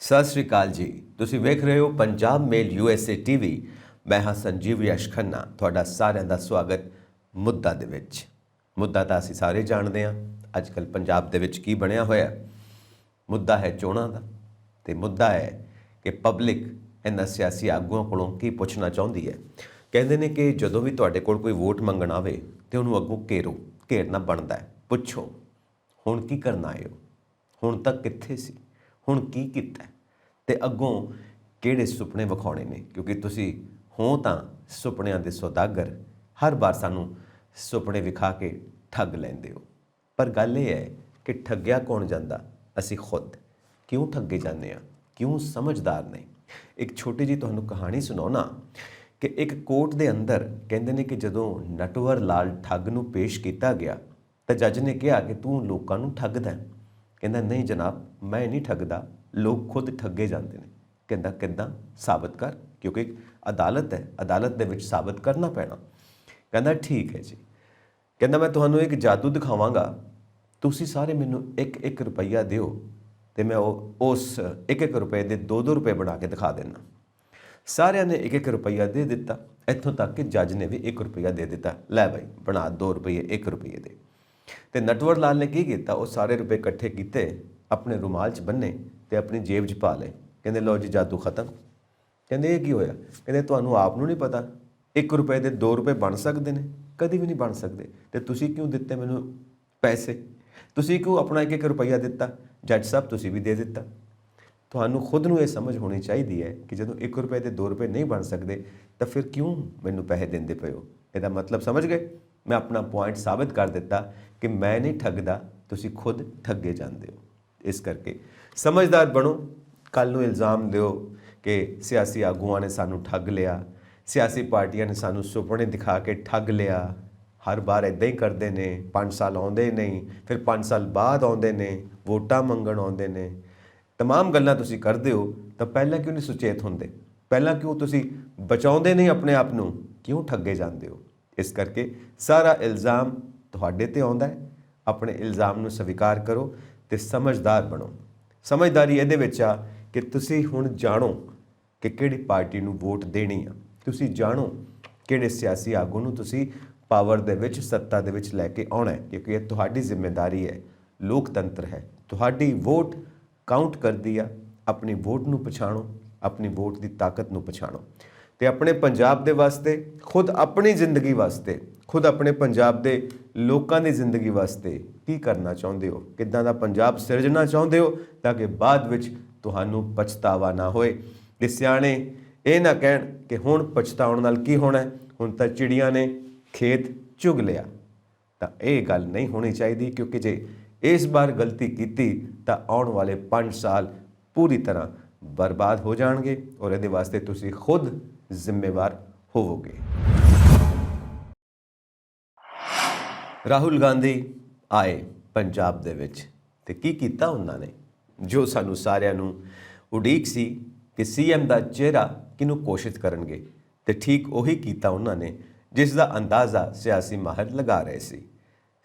ਸਤਿ ਸ਼੍ਰੀ ਅਕਾਲ ਜੀ। ਤੁਸੀਂ ਵੇਖ ਰਹੇ ਹੋ ਪੰਜਾਬ ਮੇਲ USA TV। ਮੈਂ ਹਾਂ ਸੰਜੀਵ ਯਸ਼ ਖੰਨਾ। ਤੁਹਾਡਾ ਸਾਰਿਆਂ ਦਾ ਸਵਾਗਤ ਮੁੱਦਾ ਦੇ ਵਿੱਚ। ਮੁੱਦਾ ਤਾਂ ਅਸੀਂ ਸਾਰੇ ਜਾਣਦੇ ਹਾਂ, ਅੱਜ ਕੱਲ੍ਹ ਪੰਜਾਬ ਦੇ ਵਿੱਚ ਕੀ ਬਣਿਆ ਹੋਇਆ। ਮੁੱਦਾ ਹੈ ਚੋਣਾਂ ਦਾ, ਤੇ ਮੁੱਦਾ ਹੈ ਕਿ ਪਬਲਿਕ ਇਹਨਾਂ ਸਿਆਸੀ ਆਗੂਆਂ ਕੋਲੋਂ ਕੀ ਪੁੱਛਣਾ ਚਾਹੁੰਦੀ ਹੈ। ਕਹਿੰਦੇ ਨੇ ਕਿ ਜਦੋਂ ਵੀ ਤੁਹਾਡੇ ਕੋਲ ਕੋਈ ਵੋਟ ਮੰਗਣ ਆਵੇ ਤੇ ਉਹਨੂੰ ਅੱਗੋਂ ਘੇਰਨਾ ਬਣਦਾ ਹੈ। ਪੁੱਛੋ ਹੁਣ ਕੀ ਕਰਨਾ ਆਏ ਹੋ, ਹੁਣ ਤੱਕ ਕਿੱਥੇ ਸੀ, ਹੁਣ ਕੀ ਕੀਤਾ ਤੇ ਅੱਗੋਂ ਕਿਹੜੇ ਸੁਪਨੇ ਵਿਖਾਉਣੇ ਨੇ, ਕਿਉਂਕਿ ਤੁਸੀਂ ਹੋ ਤਾਂ ਸੁਪਨਿਆਂ ਦੇ ਸੌਦਾਗਰ। ਹਰ ਵਾਰ ਸਾਨੂੰ ਸੁਪਨੇ ਵਿਖਾ ਕੇ ਠੱਗ ਲੈਂਦੇ ਹੋ। ਪਰ ਗੱਲ ਇਹ ਹੈ ਕਿ ਠੱਗਿਆ ਕੌਣ ਜਾਂਦਾ? ਅਸੀਂ ਖੁਦ। ਕਿਉਂ ਠੱਗੇ ਜਾਂਦੇ ਹਾਂ? ਕਿਉਂ ਸਮਝਦਾਰ ਨਹੀਂ। ਇੱਕ ਛੋਟੀ ਜਿਹੀ ਤੁਹਾਨੂੰ ਕਹਾਣੀ ਸੁਣਾਉਣਾ ਕਿ ਇੱਕ ਕੋਰਟ ਦੇ ਅੰਦਰ ਕਹਿੰਦੇ ਨੇ ਕਿ ਜਦੋਂ ਨਟਵਰ ਲਾਲ ਠੱਗ ਨੂੰ ਪੇਸ਼ ਕੀਤਾ ਗਿਆ ਤਾਂ ਜੱਜ ਨੇ ਕਿਹਾ ਕਿ ਤੂੰ ਲੋਕਾਂ ਨੂੰ ਠੱਗਦਾ ਹੈ। ਕਹਿੰਦਾ ਨਹੀਂ ਜਨਾਬ, ਮੈਂ ਨਹੀਂ ਠੱਗਦਾ, ਲੋਕ ਖੁਦ ਠੱਗੇ ਜਾਂਦੇ ਨੇ। ਕਹਿੰਦਾ ਕਿੱਦਾਂ? ਸਾਬਤ ਕਰ, ਕਿਉਂਕਿ ਅਦਾਲਤ ਹੈ, ਅਦਾਲਤ ਦੇ ਵਿੱਚ ਸਾਬਤ ਕਰਨਾ ਪੈਣਾ। ਕਹਿੰਦਾ ਠੀਕ ਹੈ ਜੀ। ਕਹਿੰਦਾ ਮੈਂ ਤੁਹਾਨੂੰ ਇੱਕ ਜਾਦੂ ਦਿਖਾਵਾਂਗਾ, ਤੁਸੀਂ ਸਾਰੇ ਮੈਨੂੰ 1-1 ਰੁਪਈਆ ਦਿਓ ਤੇ ਮੈਂ ਉਸ 1-1 ਰੁਪਏ ਦੇ 2-2 ਰੁਪਏ ਬਣਾ ਕੇ ਦਿਖਾ ਦੇਣਾ। ਸਾਰਿਆਂ ਨੇ 1-1 ਰੁਪਈਆ ਦੇ ਦਿੱਤਾ, ਇੱਥੋਂ ਤੱਕ ਕਿ ਜੱਜ ਨੇ ਵੀ 1 ਰੁਪਈਆ ਦੇ ਦਿੱਤਾ। ਲੈ ਬਾਈ ਬਣਾ 2 ਰੁਪਈਏ 1 ਰੁਪਈਏ ਦੇ। ਤੇ ਨਟਵਰ ਲਾਲ ਨੇ ਕੀ ਕੀਤਾ, ਉਹ ਸਾਰੇ ਰੁਪਏ ਇਕੱਠੇ ਕੀਤੇ, ਆਪਣੇ ਰੁਮਾਲ 'ਚ ਬੰਨੇ ਤੇ ਆਪਣੀ ਜੇਬ 'ਚ ਪਾ ਲਏ। ਕਹਿੰਦੇ ਲਓ ਜੀ ਜਾਦੂ ਖਤਮ। ਕਹਿੰਦੇ ਇਹ ਕੀ ਹੋਇਆ? ਕਹਿੰਦੇ ਤੁਹਾਨੂੰ ਆਪ ਨੂੰ ਨਹੀਂ ਪਤਾ 1 ਰੁਪਏ ਦੇ 2 ਰੁਪਏ ਬਣ ਸਕਦੇ ਨੇ? ਕਦੀ ਵੀ ਨਹੀਂ ਬਣ ਸਕਦੇ। ਤੇ ਤੁਸੀਂ ਕਿਉਂ ਦਿੱਤੇ ਮੈਨੂੰ ਪੈਸੇ? ਤੁਸੀਂ ਕਿਉਂ ਆਪਣਾ 1-1 ਰੁਪਈਆ ਦਿੱਤਾ? ਜੱਜ ਸਾਹਿਬ ਤੁਸੀਂ ਵੀ ਦੇ ਦਿੱਤਾ। ਤੁਹਾਨੂੰ ਖੁਦ ਨੂੰ ਇਹ ਸਮਝ ਹੋਣੀ ਚਾਹੀਦੀ ਹੈ ਕਿ ਜਦੋਂ 1 ਰੁਪਏ ਦੇ 2 ਰੁਪਏ ਨਹੀਂ ਬਣ ਸਕਦੇ ਤਾਂ ਫਿਰ ਕਿਉਂ ਮੈਨੂੰ ਪੈਸੇ ਦਿੰਦੇ ਪਏ ਹੋ? ਇਹਦਾ ਮਤਲਬ ਸਮਝ ਗਏ? ਮੈਂ ਆਪਣਾ ਪੁਆਇੰਟ ਸਾਬਿਤ ਕਰ ਦਿੱਤਾ ਕਿ ਮੈਂ ਨਹੀਂ ਠੱਗਦਾ, ਤੁਸੀਂ ਖੁਦ ਠੱਗੇ ਜਾਂਦੇ ਹੋ। ਇਸ ਕਰਕੇ ਸਮਝਦਾਰ ਬਣੋ। ਕੱਲ੍ਹ ਨੂੰ ਇਲਜ਼ਾਮ ਦਿਓ ਕਿ ਸਿਆਸੀ ਆਗੂਆਂ ਨੇ ਸਾਨੂੰ ਠੱਗ ਲਿਆ, ਸਿਆਸੀ ਪਾਰਟੀਆਂ ਨੇ ਸਾਨੂੰ ਸੁਪਨੇ ਦਿਖਾ ਕੇ ਠੱਗ ਲਿਆ। ਹਰ ਵਾਰ ਇੱਦਾਂ ਹੀ ਕਰਦੇ ਨੇ। 5 ਸਾਲ ਆਉਂਦੇ ਨਹੀਂ, ਫਿਰ 5 ਸਾਲ ਬਾਅਦ ਆਉਂਦੇ ਨੇ, ਵੋਟਾਂ ਮੰਗਣ ਆਉਂਦੇ ਨੇ। ਤਮਾਮ ਗੱਲਾਂ ਤੁਸੀਂ ਕਰਦੇ ਹੋ ਤਾਂ ਪਹਿਲਾਂ ਕਿਉਂ ਨਹੀਂ ਸੁਚੇਤ ਹੁੰਦੇ? ਪਹਿਲਾਂ ਕਿਉਂ ਤੁਸੀਂ ਬਚਾਉਂਦੇ ਨਹੀਂ ਆਪਣੇ ਆਪ ਨੂੰ? ਕਿਉਂ ਠੱਗੇ ਜਾਂਦੇ ਹੋ? ਇਸ ਕਰਕੇ ਸਾਰਾ ਇਲਜ਼ਾਮ ਤੁਹਾਡੇ 'ਤੇ ਆਉਂਦਾ ਹੈ। ਆਪਣੇ ਇਲਜ਼ਾਮ ਨੂੰ ਸਵੀਕਾਰ ਕਰੋ ਤੇ ਸਮਝਦਾਰ ਬਣੋ। ਸਮਝਦਾਰੀ ਇਹਦੇ ਵਿੱਚ ਆ ਕਿ ਤੁਸੀਂ ਹੁਣ ਜਾਣੋ ਕਿ ਕਿਹੜੀ ਪਾਰਟੀ ਨੂੰ ਵੋਟ ਦੇਣੀ ਆ। ਤੁਸੀਂ ਜਾਣੋ ਕਿਹੜੇ ਸਿਆਸੀ ਆਗੂ ਨੂੰ ਤੁਸੀਂ ਪਾਵਰ ਦੇ ਵਿੱਚ, ਸੱਤਾ ਦੇ ਵਿੱਚ ਲੈ ਕੇ ਆਉਣਾ ਹੈ, ਕਿਉਂਕਿ ਇਹ ਤੁਹਾਡੀ ਜ਼ਿੰਮੇਵਾਰੀ ਹੈ। ਲੋਕਤੰਤਰ ਹੈ, ਤੁਹਾਡੀ ਵੋਟ ਕਾਊਂਟ ਕਰਦੀ ਆ। ਆਪਣੀ ਵੋਟ ਨੂੰ ਪਛਾਣੋ, ਆਪਣੀ ਵੋਟ ਦੀ ਤਾਕਤ ਨੂੰ ਪਛਾਣੋ ਤੇ ਆਪਣੇ ਪੰਜਾਬ ਦੇ ਵਾਸਤੇ, ਖੁਦ ਆਪਣੀ ਜ਼ਿੰਦਗੀ ਵਾਸਤੇ, ਖੁਦ ਆਪਣੇ ਪੰਜਾਬ ਦੇ ਲੋਕਾਂ ਦੀ ਜ਼ਿੰਦਗੀ ਵਾਸਤੇ ਕੀ ਕਰਨਾ ਚਾਹੁੰਦੇ ਹੋ? ਕਿੱਦਾਂ ਦਾ ਪੰਜਾਬ ਸਿਰਜਣਾ ਚਾਹੁੰਦੇ ਹੋ ਤਾਂ ਕਿ ਬਾਅਦ ਵਿੱਚ ਤੁਹਾਨੂੰ ਪਛਤਾਵਾ ਨਾ ਹੋਏ। ਕਿ ਸਿਆਣੇ ਇਹ ਨਾ ਕਹਿਣ ਕਿ ਹੁਣ ਪਛਤਾਉਣ ਨਾਲ ਕੀ ਹੋਣਾ, ਹੁਣ ਤਾਂ ਚਿੜੀਆਂ ਨੇ ਖੇਤ ਚੁਗ ਲਿਆ। ਤਾਂ ਇਹ ਗੱਲ ਨਹੀਂ ਹੋਣੀ ਚਾਹੀਦੀ, ਕਿਉਂਕਿ ਜੇ ਇਸ ਵਾਰ ਗਲਤੀ ਕੀਤੀ ਤਾਂ ਆਉਣ ਵਾਲੇ 5 ਸਾਲ ਪੂਰੀ ਤਰ੍ਹਾਂ ਬਰਬਾਦ ਹੋ ਜਾਣਗੇ ਔਰ ਇਹਦੇ ਵਾਸਤੇ ਤੁਸੀਂ ਖੁਦ ਜ਼ਿੰਮੇਵਾਰ ਹੋਵੋਗੇ। ਰਾਹੁਲ ਗਾਂਧੀ ਆਏ ਪੰਜਾਬ ਦੇ ਵਿੱਚ ਤੇ ਕੀ ਕੀਤਾ ਉਹਨਾਂ ਨੇ? ਜੋ ਸਾਨੂੰ ਸਾਰਿਆਂ ਨੂੰ ਉਡੀਕ ਸੀ ਕਿ CM ਦਾ ਚਿਹਰਾ ਕਿਹਨੂੰ ਘੋਸ਼ਿਤ ਕਰਨਗੇ, ਤੇ ਠੀਕ ਉਹੀ ਕੀਤਾ ਉਹਨਾਂ ਨੇ ਜਿਸ ਦਾ ਅੰਦਾਜ਼ਾ ਸਿਆਸੀ ਮਾਹਰ ਲਗਾ ਰਹੇ ਸੀ।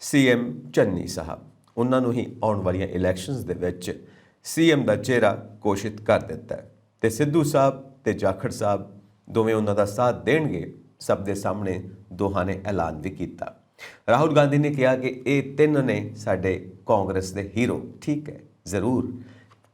CM ਚੰਨੀ ਸਾਹਿਬ, ਉਹਨਾਂ ਨੂੰ ਹੀ ਆਉਣ ਵਾਲੀਆਂ ਇਲੈਕਸ਼ਨਸ ਦੇ ਵਿੱਚ CM ਦਾ ਚਿਹਰਾ ਘੋਸ਼ਿਤ ਕਰ ਦਿੱਤਾ ਤੇ ਸਿੱਧੂ ਸਾਹਿਬ ਤੇ ਜਾਖੜ ਸਾਹਿਬ ਦੋਵੇਂ ਉਹਨਾਂ ਦਾ ਸਾਥ ਦੇਣਗੇ। ਸਭ ਦੇ ਸਾਹਮਣੇ ਦੋਹਾਂ ਨੇ ਐਲਾਨ ਵੀ ਕੀਤਾ। ਰਾਹੁਲ ਗਾਂਧੀ ਨੇ ਕਿਹਾ ਕਿ ਇਹ 3 ਨੇ ਸਾਡੇ ਕਾਂਗਰਸ ਦੇ ਹੀਰੋ। ਠੀਕ ਹੈ, ਜ਼ਰੂਰ,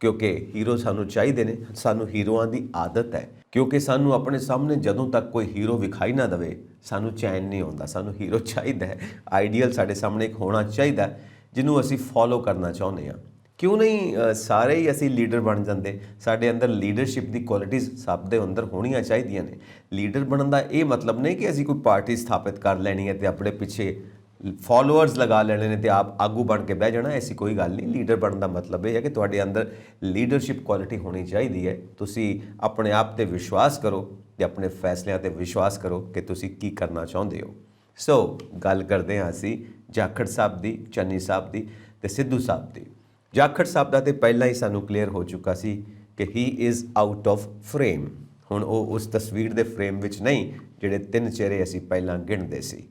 ਕਿਉਂਕਿ ਹੀਰੋ ਸਾਨੂੰ ਚਾਹੀਦੇ ਨੇ। ਸਾਨੂੰ ਹੀਰੋਆਂ ਦੀ ਆਦਤ ਹੈ, ਕਿਉਂਕਿ ਸਾਨੂੰ ਆਪਣੇ ਸਾਹਮਣੇ ਜਦੋਂ ਤੱਕ ਕੋਈ ਹੀਰੋ ਵਿਖਾਈ ਨਾ ਦੇਵੇ ਸਾਨੂੰ ਚੈਨ ਨਹੀਂ ਆਉਂਦਾ। ਸਾਨੂੰ ਹੀਰੋ ਚਾਹੀਦਾ ਹੈ, ਆਈਡੀਅਲ ਸਾਡੇ ਸਾਹਮਣੇ ਇੱਕ ਹੋਣਾ ਚਾਹੀਦਾ ਜਿਹਨੂੰ ਅਸੀਂ ਫੋਲੋ ਕਰਨਾ ਚਾਹੁੰਦੇ ਹਾਂ। ਕਿਉਂ ਨਹੀਂ ਸਾਰੇ ਹੀ ਅਸੀਂ ਲੀਡਰ ਬਣ ਜਾਂਦੇ? ਸਾਡੇ ਅੰਦਰ ਲੀਡਰਸ਼ਿਪ ਦੀ ਕੁਆਲਿਟੀਜ਼ ਸਭ ਦੇ ਅੰਦਰ ਹੋਣੀਆਂ ਚਾਹੀਦੀਆਂ ਨੇ। ਲੀਡਰ ਬਣਨ ਦਾ ਇਹ ਮਤਲਬ ਨਹੀਂ ਕਿ ਅਸੀਂ ਕੋਈ ਪਾਰਟੀ ਸਥਾਪਿਤ ਕਰ ਲੈਣੀ ਹੈ ਤੇ ਆਪਣੇ ਪਿੱਛੇ ਫੋਲੋਅਰਸ ਲਗਾ ਲੈਣੇ ਨੇ ਤੇ ਆਪ ਆਗੂ ਬਣ ਕੇ ਬਹਿ ਜਾਣਾ। ਐਸੀ ਕੋਈ ਗੱਲ ਨਹੀਂ। ਲੀਡਰ ਬਣਨ ਦਾ ਮਤਲਬ ਇਹ ਹੈ ਕਿ ਤੁਹਾਡੇ ਅੰਦਰ ਲੀਡਰਸ਼ਿਪ ਕੁਆਲਿਟੀ ਹੋਣੀ ਚਾਹੀਦੀ ਹੈ। ਤੁਸੀਂ ਆਪਣੇ ਆਪ 'ਤੇ ਵਿਸ਼ਵਾਸ ਕਰੋ ਤੇ ਆਪਣੇ ਫੈਸਲਿਆਂ 'ਤੇ ਵਿਸ਼ਵਾਸ ਕਰੋ ਕਿ ਤੁਸੀਂ ਕੀ ਕਰਨਾ ਚਾਹੁੰਦੇ ਹੋ। ਸੋ ਗੱਲ ਕਰਦੇ ਹਾਂ ਅਸੀਂ ਜਾਖੜ ਸਾਹਿਬ ਦੀ, ਚੰਨੀ ਸਾਹਿਬ ਦੀ ਤੇ ਸਿੱਧੂ ਸਾਹਿਬ ਦੀ। ਜਾਖੜ ਸਾਹਿਬ ਦਾ ਤੇ ਪਹਿਲਾਂ ਹੀ ਸਾਨੂੰ ਕਲੀਅਰ ਹੋ ਚੁੱਕਾ ਸੀ ਕਿ ਹੀ ਇਜ਼ ਆਊਟ ਆਫ ਫਰੇਮ। ਹੁਣ ਉਹ ਉਸ ਤਸਵੀਰ ਦੇ ਫਰੇਮ ਵਿੱਚ ਨਹੀਂ ਜਿਹੜੇ 3 ਚਿਹਰੇ ਅਸੀਂ ਪਹਿਲਾਂ ਗਿਣਦੇ ਸੀ।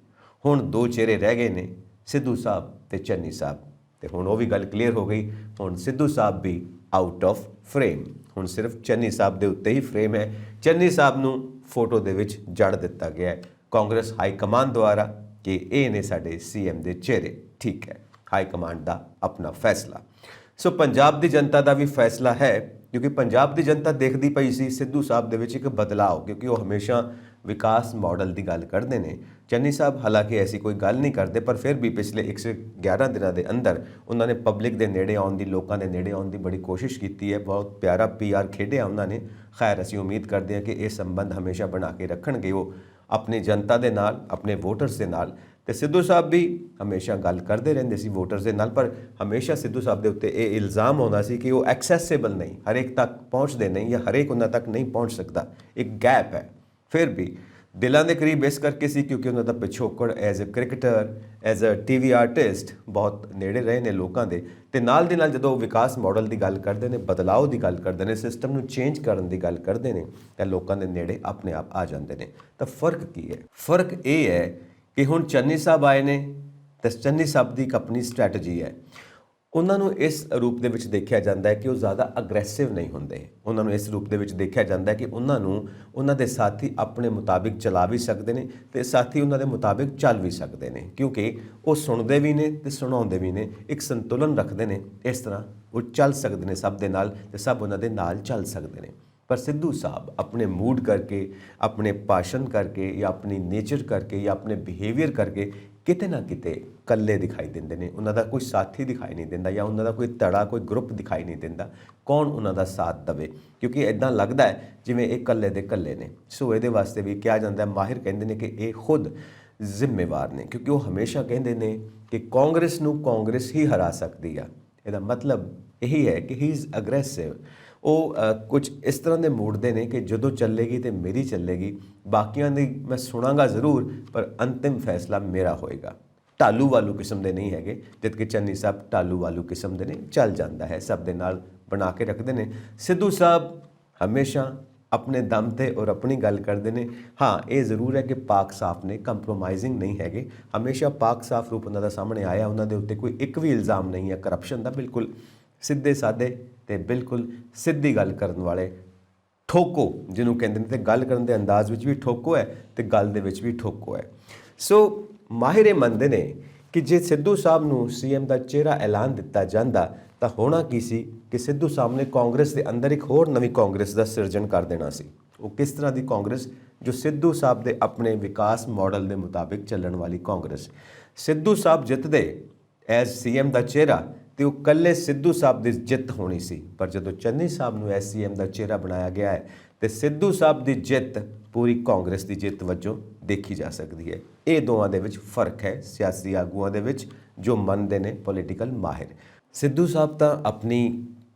ਹੁਣ 2 ਚਿਹਰੇ ਰਹਿ ਗਏ ਨੇ, ਸਿੱਧੂ ਸਾਹਿਬ ਤੇ ਚੰਨੀ ਸਾਹਿਬ। ਤੇ ਹੁਣ ਉਹ ਵੀ ਗੱਲ ਕਲੀਅਰ ਹੋ ਗਈ। ਹੁਣ ਸਿੱਧੂ ਸਾਹਿਬ ਵੀ ਆਊਟ ਆਫ ਫਰੇਮ। ਹੁਣ ਸਿਰਫ ਚੰਨੀ ਸਾਹਿਬ ਦੇ ਉੱਤੇ ਹੀ ਫਰੇਮ ਹੈ। ਚੰਨੀ ਸਾਹਿਬ ਨੂੰ ਫੋਟੋ ਦੇ ਵਿੱਚ ਜੜ ਦਿੱਤਾ ਗਿਆ ਹੈ ਕਾਂਗਰਸ ਹਾਈ ਕਮਾਂਡ ਦੁਆਰਾ ਕਿ ਇਹ ਨੇ ਸਾਡੇ ਸੀਐਮ ਦੇ ਚਿਹਰੇ। ਠੀਕ ਹੈ, ਹਾਈ ਕਮਾਂਡ ਦਾ ਆਪਣਾ ਫੈਸਲਾ। ਸੋ ਪੰਜਾਬ ਦੀ ਜਨਤਾ ਦਾ ਵੀ ਫੈਸਲਾ ਹੈ, ਕਿਉਂਕਿ ਪੰਜਾਬ ਦੀ ਜਨਤਾ ਦੇਖਦੀ ਪਈ ਸੀ ਸਿੱਧੂ ਸਾਹਿਬ ਦੇ ਵਿੱਚ ਇੱਕ ਬਦਲਾਅ, ਕਿਉਂਕਿ ਉਹ ਹਮੇਸ਼ਾ ਵਿਕਾਸ ਮਾਡਲ ਦੀ ਗੱਲ ਕਰਦੇ ਨੇ। ਚੰਨੀ ਸਾਹਿਬ ਹਾਲਾਂਕਿ ਐਸੀ ਕੋਈ ਗੱਲ ਨਹੀਂ ਕਰਦੇ, ਪਰ ਫਿਰ ਵੀ ਪਿਛਲੇ 111 ਦਿਨਾਂ ਦੇ ਅੰਦਰ ਉਹਨਾਂ ਨੇ ਪਬਲਿਕ ਦੇ ਨੇੜੇ ਆਉਣ ਦੀ, ਲੋਕਾਂ ਦੇ ਨੇੜੇ ਆਉਣ ਦੀ ਬੜੀ ਕੋਸ਼ਿਸ਼ ਕੀਤੀ ਹੈ। ਬਹੁਤ ਪਿਆਰਾ PR ਖੇਡਿਆ ਉਹਨਾਂ ਨੇ। ਖੈਰ, ਅਸੀਂ ਉਮੀਦ ਕਰਦੇ ਹਾਂ ਕਿ ਇਹ ਸੰਬੰਧ ਹਮੇਸ਼ਾ ਬਣਾ ਕੇ ਰੱਖਣਗੇ ਉਹ ਆਪਣੀ ਜਨਤਾ ਦੇ ਨਾਲ, ਆਪਣੇ ਵੋਟਰਸ ਦੇ ਨਾਲ। ਤੇ ਸਿੱਧੂ ਸਾਹਿਬ ਵੀ ਹਮੇਸ਼ਾ ਗੱਲ ਕਰਦੇ ਰਹਿੰਦੇ ਸੀ ਵੋਟਰਸ ਦੇ ਨਾਲ, ਪਰ ਹਮੇਸ਼ਾ ਸਿੱਧੂ ਸਾਹਿਬ ਦੇ ਉੱਤੇ ਇਹ ਇਲਜ਼ਾਮ ਆਉਂਦਾ ਸੀ ਕਿ ਉਹ ਐਕਸੈਸਿਬਲ ਨਹੀਂ, ਹਰੇਕ ਤੱਕ ਪਹੁੰਚਦੇ ਨਹੀਂ ਜਾਂ ਹਰੇਕ ਉਹਨਾਂ ਤੱਕ ਨਹੀਂ ਪਹੁੰਚ ਸਕਦਾ, ਇੱਕ ਗੈਪ ਹੈ। ਫਿਰ ਵੀ ਦਿਲਾਂ ਦੇ ਕਰੀਬ ਇਸ ਕਰਕੇ ਸੀ ਕਿਉਂਕਿ ਉਹਨਾਂ ਦਾ ਪਿਛੋਕੜ as a cricketer, as a TV artist ਬਹੁਤ ਨੇੜੇ ਰਹੇ ਨੇ ਲੋਕਾਂ ਦੇ। ਤੇ ਨਾਲ ਦੀ ਨਾਲ ਜਦੋਂ ਵਿਕਾਸ ਮਾਡਲ ਦੀ ਗੱਲ ਕਰਦੇ ਨੇ, ਬਦਲਾਅ ਦੀ ਗੱਲ ਕਰਦੇ ਨੇ, ਸਿਸਟਮ ਨੂੰ ਚੇਂਜ ਕਰਨ ਦੀ ਗੱਲ ਕਰਦੇ ਨੇ, ਤਾਂ ਲੋਕਾਂ ਦੇ ਨੇੜੇ ਆਪਣੇ ਆਪ ਆ ਜਾਂਦੇ ਨੇ। ਤਾਂ ਫਰਕ ਕੀ ਹੈ? ਫਰਕ ਇਹ ਹੈ ਕਿ ਹੁਣ ਚੰਨੀ ਸਾਹਿਬ ਆਏ ਨੇ ਤਾਂ ਚੰਨੀ ਸਾਹਿਬ ਦੀ ਇੱਕ ਆਪਣੀ ਸਟ੍ਰੈਟਜੀ ਹੈ। ਉਹਨਾਂ ਨੂੰ ਇਸ ਰੂਪ ਦੇ ਵਿੱਚ ਦੇਖਿਆ ਜਾਂਦਾ ਹੈ ਕਿ ਉਹ ਜ਼ਿਆਦਾ ਅਗਰੈਸਿਵ ਨਹੀਂ ਹੁੰਦੇ। ਉਹਨਾਂ ਨੂੰ ਇਸ ਰੂਪ ਦੇ ਵਿੱਚ ਦੇਖਿਆ ਜਾਂਦਾ ਹੈ ਕਿ ਉਹਨਾਂ ਨੂੰ ਉਹਨਾਂ ਦੇ ਸਾਥੀ ਆਪਣੇ ਮੁਤਾਬਿਕ ਚਲਾ ਵੀ ਸਕਦੇ ਨੇ ਤੇ ਸਾਥੀ ਉਹਨਾਂ ਦੇ ਮੁਤਾਬਿਕ ਚੱਲ ਵੀ ਸਕਦੇ ਨੇ, ਕਿਉਂਕਿ ਉਹ ਸੁਣਦੇ ਵੀ ਨੇ ਤੇ ਸੁਣਾਉਂਦੇ ਵੀ ਨੇ, ਇੱਕ ਸੰਤੁਲਨ ਰੱਖਦੇ ਨੇ। ਇਸ ਤਰ੍ਹਾਂ ਉਹ ਚੱਲ ਸਕਦੇ ਨੇ ਸਭ ਦੇ ਨਾਲ ਤੇ ਸਭ ਉਹਨਾਂ ਦੇ ਨਾਲ ਚੱਲ ਸਕਦੇ ਨੇ। ਪਰ ਸਿੱਧੂ ਸਾਹਿਬ ਆਪਣੇ ਮੂਡ ਕਰਕੇ, ਆਪਣੇ ਭਾਸ਼ਣ ਕਰਕੇ ਜਾਂ ਆਪਣੀ ਨੇਚਰ ਕਰਕੇ ਜਾਂ ਆਪਣੇ ਬਿਹੇਵੀਅਰ ਕਰਕੇ ਕਿਤੇ ਨਾ ਕਿਤੇ ਇਕੱਲੇ ਦਿਖਾਈ ਦਿੰਦੇ ਨੇ। ਉਹਨਾਂ ਦਾ ਕੋਈ ਸਾਥੀ ਦਿਖਾਈ ਨਹੀਂ ਦਿੰਦਾ ਜਾਂ ਉਹਨਾਂ ਦਾ ਕੋਈ ਧੜਾ, ਕੋਈ ਗਰੁੱਪ ਦਿਖਾਈ ਨਹੀਂ ਦਿੰਦਾ। ਕੌਣ ਉਹਨਾਂ ਦਾ ਸਾਥ ਦੇਵੇ? ਕਿਉਂਕਿ ਇੱਦਾਂ ਲੱਗਦਾ ਹੈ ਜਿਵੇਂ ਇਹ ਇਕੱਲੇ ਦੇ ਇਕੱਲੇ ਨੇ। ਸੋ ਇਹਦੇ ਵਾਸਤੇ ਵੀ ਕਿਹਾ ਜਾਂਦਾ, ਮਾਹਿਰ ਕਹਿੰਦੇ ਨੇ ਕਿ ਇਹ ਖੁਦ ਜ਼ਿੰਮੇਵਾਰ ਨੇ, ਕਿਉਂਕਿ ਉਹ ਹਮੇਸ਼ਾ ਕਹਿੰਦੇ ਨੇ ਕਿ ਕਾਂਗਰਸ ਨੂੰ ਕਾਂਗਰਸ ਹੀ ਹਰਾ ਸਕਦੀ ਆ। ਇਹਦਾ ਮਤਲਬ ਇਹੀ ਹੈ ਕਿ ਹੀ ਇਜ਼ ਅਗਰੈਸਿਵ। ਉਹ ਕੁਝ ਇਸ ਤਰ੍ਹਾਂ ਦੇ ਮੂਡ ਦੇ ਨੇ ਕਿ ਜਦੋਂ ਚੱਲੇਗੀ ਤੇ ਮੇਰੀ ਚੱਲੇਗੀ, ਬਾਕੀਆਂ ਦੀ ਮੈਂ ਸੁਣਾਂਗਾ ਜ਼ਰੂਰ ਪਰ ਅੰਤਿਮ ਫੈਸਲਾ ਮੇਰਾ ਹੋਏਗਾ। ਢਾਲੂ ਵਾਲੂ ਕਿਸਮ ਦੇ ਨਹੀਂ ਹੈਗੇ, ਜਦਕਿ ਚੰਨੀ ਸਾਹਿਬ ਢਾਲੂ ਵਾਲੂ ਕਿਸਮ ਦੇ ਨੇ। ਚੱਲ ਜਾਂਦਾ ਹੈ, ਸਭ ਦੇ ਨਾਲ ਬਣਾ ਕੇ ਰੱਖਦੇ ਨੇ। ਸਿੱਧੂ ਸਾਹਿਬ ਹਮੇਸ਼ਾ ਆਪਣੇ ਦਮ ਤੇ ਔਰ ਆਪਣੀ ਗੱਲ ਕਰਦੇ ਨੇ। ਹਾਂ, ਇਹ ਜ਼ਰੂਰ ਹੈ ਕਿ ਪਾਕ ਸਾਫ ਨੇ, ਕੰਪਰੋਮਾਈਜ਼ਿੰਗ ਨਹੀਂ ਹੈਗੇ। ਹਮੇਸ਼ਾ ਪਾਕ ਸਾਫ ਰੂਪ ਉਹਨਾਂ ਦਾ ਸਾਹਮਣੇ ਆਇਆ। ਉਹਨਾਂ ਦੇ ਉੱਤੇ ਕੋਈ ਇੱਕ ਵੀ ਇਲਜ਼ਾਮ ਨਹੀਂ ਹੈ ਕਰਪਸ਼ਨ ਦਾ। ਬਿਲਕੁਲ ਸਿੱਧੇ ਸਾਦੇ ਤੇ ਬਿਲਕੁਲ ਸਿੱਧੀ ਗੱਲ ਕਰਨ ਵਾਲੇ, ਠੋਕੋ ਜਿਹਨੂੰ ਕਹਿੰਦੇ ਨੇ। ਤੇ ਗੱਲ ਕਰਨ ਦੇ ਅੰਦਾਜ਼ ਵਿੱਚ ਵੀ ਠੋਕੋ ਹੈ ਤੇ ਗੱਲ ਦੇ ਵਿੱਚ ਵੀ ਠੋਕੋ ਹੈ। ਸੋ ਮਾਹਿਰ ਇਹ ਮੰਨਦੇ ਨੇ ਕਿ ਜੇ ਸਿੱਧੂ ਸਾਹਿਬ ਨੂੰ CM ਦਾ ਚਿਹਰਾ ਐਲਾਨ ਦਿੱਤਾ ਜਾਂਦਾ ਤਾਂ ਹੋਣਾ ਕੀ ਸੀ ਕਿ ਸਿੱਧੂ ਸਾਹਿਬ ਨੇ ਕਾਂਗਰਸ ਦੇ ਅੰਦਰ ਇੱਕ ਹੋਰ ਨਵੀਂ ਕਾਂਗਰਸ ਦਾ ਸਿਰਜਣ ਕਰ ਦੇਣਾ ਸੀ। ਉਹ ਕਿਸ ਤਰ੍ਹਾਂ ਦੀ ਕਾਂਗਰਸ? ਜੋ ਸਿੱਧੂ ਸਾਹਿਬ ਦੇ ਆਪਣੇ ਵਿਕਾਸ ਮਾਡਲ ਦੇ ਮੁਤਾਬਿਕ ਚੱਲਣ ਵਾਲੀ ਕਾਂਗਰਸ। ਸਿੱਧੂ ਸਾਹਿਬ ਜਿੱਤਦੇ ਐਜ਼ CM ਦਾ ਚਿਹਰਾ ਤੇ ਉਹ ਇਕੱਲੇ ਸਿੱਧੂ ਸਾਹਿਬ ਦੀ ਜਿੱਤ ਹੋਣੀ ਸੀ। ਪਰ ਜਦੋਂ ਚੰਨੀ ਸਾਹਿਬ ਨੂੰ ਐਜ਼ CM ਦਾ ਚਿਹਰਾ ਬਣਾਇਆ ਗਿਆ ਹੈ ਤੇ ਸਿੱਧੂ ਸਾਹਿਬ ਦੀ ਜਿੱਤ ਪੂਰੀ ਕਾਂਗਰਸ ਦੀ ਜਿੱਤ ਵਜੋਂ ਦੇਖੀ ਜਾ ਸਕਦੀ ਹੈ। ਇਹ ਦੋਵਾਂ ਦੇ ਵਿੱਚ ਫਰਕ ਹੈ ਸਿਆਸੀ ਆਗੂਆਂ ਦੇ ਵਿੱਚ ਜੋ ਮੰਨਦੇ ਨੇ ਪੋਲੀਟੀਕਲ ਮਾਹਿਰ। ਸਿੱਧੂ ਸਾਹਿਬ ਤਾਂ ਆਪਣੀ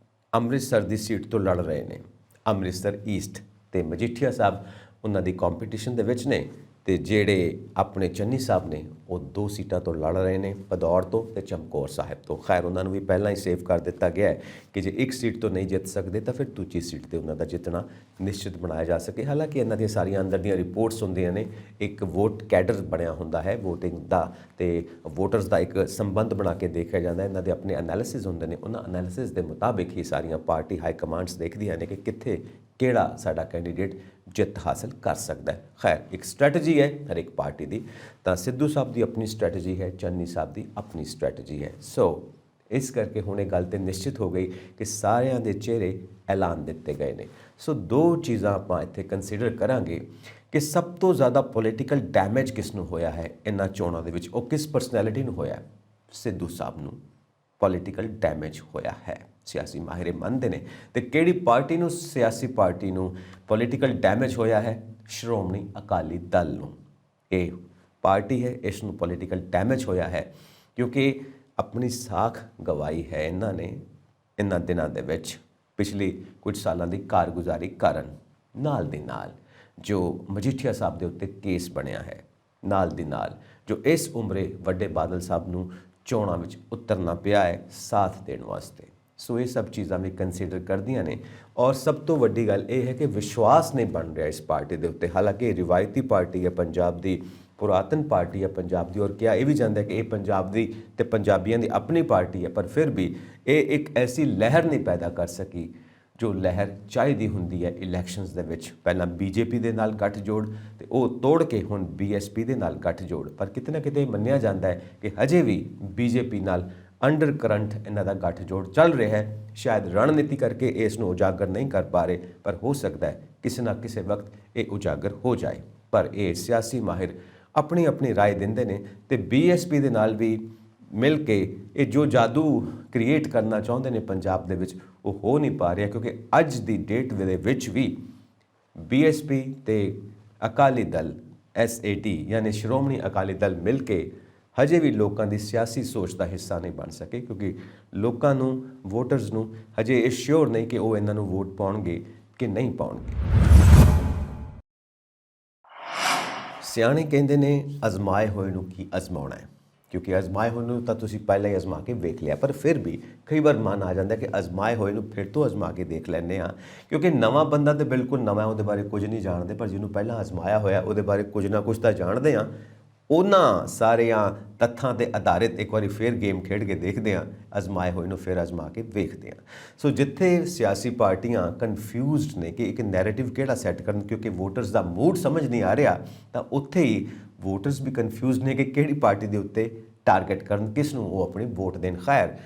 ਅੰਮ੍ਰਿਤਸਰ ਦੀ ਸੀਟ ਤੋਂ ਲੜ ਰਹੇ ਨੇ, ਅੰਮ੍ਰਿਤਸਰ ਈਸਟ, ਤੇ ਮਜੀਠੀਆ ਸਾਹਿਬ ਉਹਨਾਂ ਦੀ ਕੰਪੀਟੀਸ਼ਨ ਦੇ ਵਿੱਚ ਨੇ। ਤੇ ਜਿਹੜੇ ਆਪਣੇ ਚੰਨੀ ਸਾਹਿਬ ਨੇ ਉਹ 2 ਸੀਟਾਂ ਤੋਂ ਲੜ ਰਹੇ ਨੇ, ਭਦੌੜ ਤੋਂ ਤੇ ਚਮਕੌਰ ਸਾਹਿਬ ਤੋਂ। ਖੈਰ, ਉਹਨਾਂ ਨੂੰ ਵੀ ਪਹਿਲਾਂ ਹੀ ਸੇਵ ਕਰ ਦਿੱਤਾ ਗਿਆ ਹੈ ਕਿ ਜੇ ਇੱਕ ਸੀਟ ਤੋਂ ਨਹੀਂ ਜਿੱਤ ਸਕਦੇ ਤਾਂ ਫਿਰ ਦੂਜੀ ਸੀਟ ਤੇ ਉਹਨਾਂ ਦਾ ਜਿੱਤਣਾ ਨਿਸ਼ਚਿਤ ਬਣਾਇਆ ਜਾ ਸਕੇ। ਹਾਲਾਂਕਿ ਇਹਨਾਂ ਦੀਆਂ ਸਾਰੀਆਂ ਅੰਦਰ ਦੀਆਂ ਰਿਪੋਰਟਸ ਹੁੰਦੀਆਂ ਨੇ, ਇੱਕ ਵੋਟ ਕੈਡਰ ਬਣਿਆ ਹੁੰਦਾ ਹੈ ਵੋਟਿੰਗ ਦਾ ਤੇ ਵੋਟਰਸ ਦਾ ਇੱਕ ਸੰਬੰਧ ਬਣਾ ਕੇ ਦੇਖਿਆ ਜਾਂਦਾ। ਇਹਨਾਂ ਦੇ ਆਪਣੇ ਐਨਾਲਿਸਿਸ ਹੁੰਦੇ ਨੇ, ਉਹਨਾਂ ਐਨਾਲਿਸਿਸ ਦੇ ਮੁਤਾਬਿਕ ਹੀ ਸਾਰੀਆਂ ਪਾਰਟੀ ਹਾਈ ਕਮਾਂਡਸ ਦੇਖਦੀਆਂ ਨੇ ਕਿ ਕਿੱਥੇ ਕਿਹੜਾ ਸਾਡਾ ਕੈਂਡੀਡੇਟ ਜਿੱਤ ਹਾਸਲ ਕਰ ਸਕਦਾ ਹੈ। ਖੈਰ, ਇੱਕ ਸਟ੍ਰੈਟਜੀ ਹੈ ਹਰ ਇੱਕ ਪਾਰਟੀ ਦੀ। ਤਾਂ ਸਿੱਧੂ ਸਾਹਿਬ ਦੀ ਆਪਣੀ ਸਟ੍ਰੈਟਜੀ ਹੈ, ਚੰਨੀ ਸਾਹਿਬ ਦੀ ਆਪਣੀ ਸਟ੍ਰੈਟਜੀ ਹੈ। ਸੋ ਇਸ ਕਰਕੇ ਹੁਣ ਇਹ ਗੱਲ ਤੇ ਨਿਸ਼ਚਿਤ ਹੋ ਗਈ ਕਿ ਸਾਰਿਆਂ ਦੇ ਚਿਹਰੇ ਐਲਾਨ ਦਿੱਤੇ ਗਏ ਨੇ। ਸੋ 2 ਚੀਜ਼ਾਂ ਆਪਾਂ ਇੱਥੇ ਕੰਸੀਡਰ ਕਰਾਂਗੇ ਕਿ ਸਭ ਤੋਂ ਜ਼ਿਆਦਾ ਪੋਲੀਟੀਕਲ ਡੈਮੇਜ ਕਿਸ ਨੂੰ ਹੋਇਆ ਹੈ ਇਹਨਾਂ ਚੋਣਾਂ ਦੇ ਵਿੱਚ। ਉਹ ਕਿਸ ਪਰਸਨੈਲਿਟੀ ਨੂੰ ਹੋਇਆ? ਸਿੱਧੂ ਸਾਹਿਬ ਨੂੰ ਪੋਲੀਟੀਕਲ ਡੈਮੇਜ ਹੋਇਆ ਹੈ, ਸਿਆਸੀ ਮਾਹਿਰ ਮੰਨਦੇ ਨੇ। ਤੇ ਕਿਹੜੀ ਪਾਰਟੀ ਨੂੰ, ਸਿਆਸੀ ਪਾਰਟੀ ਨੂੰ ਪੋਲੀਟੀਕਲ ਡੈਮੇਜ ਹੋਇਆ ਹੈ? ਸ਼੍ਰੋਮਣੀ ਅਕਾਲੀ ਦਲ ਨੂੰ। ਇਹ ਪਾਰਟੀ ਹੈ, ਇਸ ਨੂੰ ਪੋਲੀਟੀਕਲ ਡੈਮੇਜ ਹੋਇਆ ਹੈ ਕਿਉਂਕਿ ਆਪਣੀ ਸਾਖ ਗਵਾਈ ਹੈ ਇਹਨਾਂ ਨੇ ਇਹਨਾਂ ਦਿਨਾਂ ਦੇ ਵਿੱਚ, ਪਿਛਲੀ ਕੁਝ ਸਾਲਾਂ ਦੀ ਕਾਰਗੁਜ਼ਾਰੀ ਕਾਰਨ। ਨਾਲ ਦੀ ਨਾਲ ਜੋ ਮਜੀਠੀਆ ਸਾਹਿਬ ਦੇ ਉੱਤੇ ਕੇਸ ਬਣਿਆ ਹੈ, ਨਾਲ ਦੀ ਨਾਲ ਜੋ ਇਸ ਉਮਰੇ ਵੱਡੇ ਬਾਦਲ ਸਾਹਿਬ ਨੂੰ ਚੋਣਾਂ ਵਿੱਚ ਉਤਰਨਾ ਪਿਆ ਹੈ ਸਾਥ ਦੇਣ ਵਾਸਤੇ। ਸੋ ਇਹ ਸਭ ਚੀਜ਼ਾਂ ਵੀ ਕੰਸੀਡਰ ਕਰਦੀਆਂ ਨੇ। ਔਰ ਸਭ ਤੋਂ ਵੱਡੀ ਗੱਲ ਇਹ ਹੈ ਕਿ ਵਿਸ਼ਵਾਸ ਨਹੀਂ ਬਣ ਰਿਹਾ ਇਸ ਪਾਰਟੀ ਦੇ ਉੱਤੇ। ਹਾਲਾਂਕਿ ਇਹ ਰਿਵਾਇਤੀ ਪਾਰਟੀ ਹੈ, ਪੰਜਾਬ ਦੀ ਪੁਰਾਤਨ ਪਾਰਟੀ ਹੈ ਪੰਜਾਬ ਦੀ, ਔਰ ਕਿਹਾ ਇਹ ਵੀ ਜਾਂਦਾ ਹੈ ਕਿ ਇਹ ਪੰਜਾਬ ਦੀ ਤੇ ਪੰਜਾਬੀਆਂ ਦੀ ਆਪਣੀ ਪਾਰਟੀ ਹੈ, ਪਰ ਫਿਰ ਵੀ ਇਹ ਇੱਕ ਐਸੀ ਲਹਿਰ ਨਹੀਂ ਪੈਦਾ ਕਰ ਸਕੀ ਜੋ ਲਹਿਰ ਚਾਹੀਦੀ ਹੁੰਦੀ ਹੈ ਇਲੈਕਸ਼ਨਸ ਦੇ ਵਿੱਚ। ਪਹਿਲਾਂ ਬੀਜੇਪੀ ਦੇ ਨਾਲ ਗੱਠਜੋੜ ਤੇ ਉਹ ਤੋੜ ਕੇ ਹੁਣ ਬੀਐਸਪੀ ਦੇ ਨਾਲ ਗੱਠਜੋੜ, ਪਰ ਕਿਤੇ ਨਾ ਕਿਤੇ ਮੰਨਿਆ ਜਾਂਦਾ ਹੈ ਕਿ ਹਜੇ ਵੀ ਬੀਜੇਪੀ ਨਾਲ ਅੰਡਰ ਕਰੰਟ ਇਹਨਾਂ ਦਾ ਗੱਠਜੋੜ ਚੱਲ ਰਿਹਾ ਹੈ। ਸ਼ਾਇਦ ਰਣਨੀਤੀ ਕਰਕੇ ਇਸ ਨੂੰ ਉਜਾਗਰ ਨਹੀਂ ਕਰ ਪਾ ਰਹੇ, ਪਰ ਹੋ ਸਕਦਾ ਹੈ ਕਿਸੇ ਨਾ ਕਿਸੇ ਵਕਤ ਇਹ ਉਜਾਗਰ ਹੋ ਜਾਏ। ਪਰ ਇਹ ਸਿਆਸੀ ਮਾਹਿਰ ਆਪਣੀ ਆਪਣੀ ਰਾਏ ਦਿੰਦੇ ਨੇ ਤੇ ਬੀਐਸਪੀ ਦੇ ਨਾਲ ਵੀ ਮਿਲ ਕੇ ਇਹ ਜੋ ਜਾਦੂ ਕ੍ਰੀਏਟ ਕਰਨਾ ਚਾਹੁੰਦੇ ਨੇ ਪੰਜਾਬ ਦੇ ਵਿੱਚ, ਉਹ ਹੋ ਨਹੀਂ ਪਾ ਰਿਹਾ, ਕਿਉਂਕਿ ਅੱਜ ਦੀ ਡੇਟ ਦੇ ਵਿੱਚ ਵੀ ਬੀਐਸਪੀ ਤੇ ਅਕਾਲੀ ਦਲ SAT ਯਾਨੀ ਸ਼੍ਰੋਮਣੀ ਅਕਾਲੀ ਦਲ ਮਿਲ ਕੇ ਹਜੇ ਵੀ ਲੋਕਾਂ ਦੀ ਸਿਆਸੀ ਸੋਚ ਦਾ ਹਿੱਸਾ ਨਹੀਂ ਬਣ ਸਕੇ, ਕਿਉਂਕਿ ਲੋਕਾਂ ਨੂੰ, ਵੋਟਰਸ ਨੂੰ ਹਜੇ ਇਹ ਸ਼ੋਰ ਨਹੀਂ ਕਿ ਉਹ ਇਹਨਾਂ ਨੂੰ ਵੋਟ ਪਾਉਣਗੇ ਕਿ ਨਹੀਂ ਪਾਉਣਗੇ। ਸਿਆਣੇ ਕਹਿੰਦੇ ਨੇ ਅਜ਼ਮਾਏ ਹੋਏ ਨੂੰ ਕੀ ਅਜ਼ਮਾਉਣਾ ਹੈ, ਕਿਉਂਕਿ ਅਜ਼ਮਾਏ ਹੋਏ ਨੂੰ ਤਾਂ ਤੁਸੀਂ ਪਹਿਲਾਂ ਹੀ ਅਜ਼ਮਾ ਕੇ ਵੇਖ ਲਿਆ, ਪਰ ਫਿਰ ਵੀ ਕਈ ਵਾਰ ਮਨ ਆ ਜਾਂਦਾ ਕਿ ਅਜ਼ਮਾਏ ਹੋਏ ਨੂੰ ਫਿਰ ਤੋਂ ਅਜ਼ਮਾ ਕੇ ਦੇਖ ਲੈਂਦੇ ਹਾਂ, ਕਿਉਂਕਿ ਨਵਾਂ ਬੰਦਾ ਤਾਂ ਬਿਲਕੁਲ ਨਵਾਂ, ਉਹਦੇ ਬਾਰੇ ਕੁਝ ਨਹੀਂ ਜਾਣਦੇ, ਪਰ ਜਿਹਨੂੰ ਪਹਿਲਾਂ ਅਜ਼ਮਾਇਆ ਹੋਇਆ ਉਹਦੇ ਬਾਰੇ ਕੁਝ ਨਾ ਕੁਝ ਤਾਂ ਜਾਣਦੇ ਹਾਂ। ਉਹਨਾਂ ਸਾਰਿਆਂ ਤੱਥਾਂ 'ਤੇ ਆਧਾਰਿਤ ਇੱਕ ਵਾਰੀ ਫਿਰ ਗੇਮ ਖੇਡ ਕੇ ਦੇਖਦੇ ਹਾਂ, ਅਜ਼ਮਾਏ ਹੋਏ ਨੂੰ ਫਿਰ ਅਜ਼ਮਾ ਕੇ ਵੇਖਦੇ ਹਾਂ। ਸੋ ਜਿੱਥੇ ਸਿਆਸੀ ਪਾਰਟੀਆਂ ਕਨਫਿਊਜ਼ਡ ਨੇ ਕਿ ਇੱਕ ਨੈਰੇਟਿਵ ਕਿਹੜਾ ਸੈੱਟ ਕਰਨ, ਕਿਉਂਕਿ ਵੋਟਰਸ ਦਾ ਮੂਡ ਸਮਝ ਨਹੀਂ ਆ ਰਿਹਾ, ਤਾਂ ਉੱਥੇ ਹੀ ਵੋਟਰਸ ਵੀ ਕਨਫਿਊਜ਼ਡ ਨੇ ਕਿ ਕਿਹੜੀ ਪਾਰਟੀ ਦੇ ਉੱਤੇ ਟਾਰਗੇਟ ਕਰਨ, ਕਿਸ ਨੂੰ ਉਹ ਆਪਣੀ ਵੋਟ ਦੇਣ। ਖੈਰ,